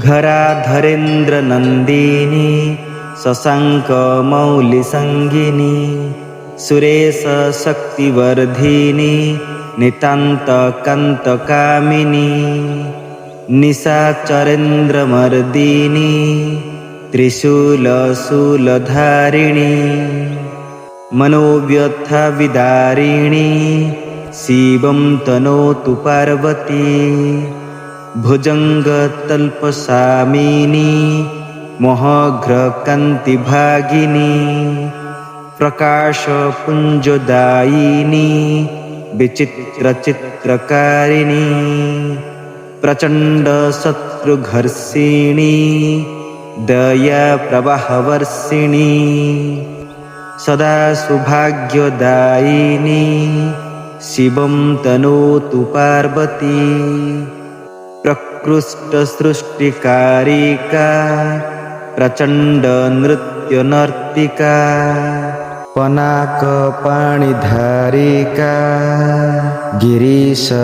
घराधरेन्द्रनन्दिनी शशाङ्कमौलिसङ्गिनी सुरेशशक्तिवर्धिनी नितान्तकान्तकामिनी निशाचरेन्द्रमर्दिनी त्रिशूलशूलधारिणी मनोव्यथाविदारिणी शिवं तनोतु पार्वती भुजङ्गतल्पसामिनी मोहघ्रकान्तिभागिनी प्रकाशपुञ्जदायिनी विचित्रचित्रकारिणी प्रचण्डशत्रुघर्षिणी दयाप्रवाहवर्षिणी सदा सौभाग्यदायिनी शिवं तनोतु पार्वती प्रकृष्टसृष्टिकारिका प्रचण्डनृत्यनर्तिका पनाकपाणिधारिका गिरिसर्गमालिका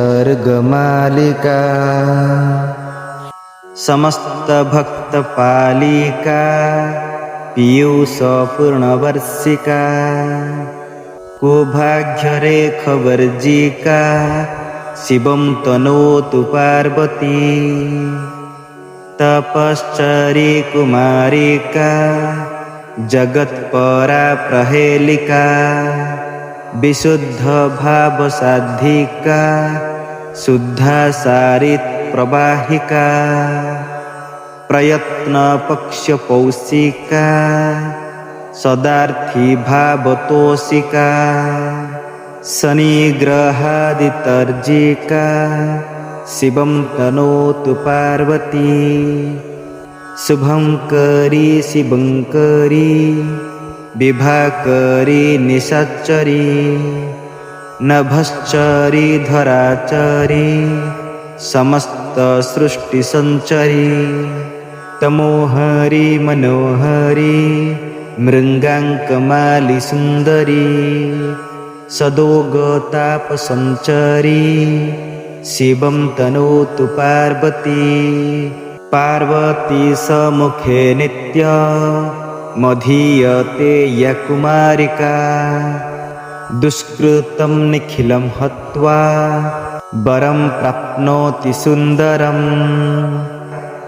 समस्तभक्तपालिका पीयूषपूर्णवर्षिका सौभाग्यरेखवर्जिका शिवं तनोतु पार्वती तपश्चरी कुमारिका जगत्परा प्रहेलिका विशुद्धभावसाधिका शुद्धा सारित्प्रवाहिका प्रयत्नपक्षपौषिका सदार्थी भावतोषिका शनिग्रहादितर्जिका शिवं तनोतु पार्वती शुभंकरी शिवंकरी विभाकरी निशाचरी नभश्चरी धराचरी समस्त सृष्टिसंचरी तमोहरी मनोहरी मृंगांकमाली सुंदरी सदोगतापसंचरी शिवं तनोतु पार्वती पार्वती समुखे नित्य मधीयते या कुमारिका दुष्कृतं निखिलं हत्वा वरं प्राप्नोति सुन्दरम्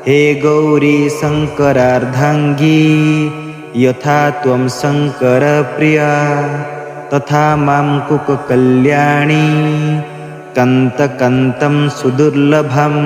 हे गौरी शङ्करार्धाङ्गी यथा त्वं शङ्करप्रिया तथा मां कुककल्याणी कान्तकान्तं सुदुर्लभम्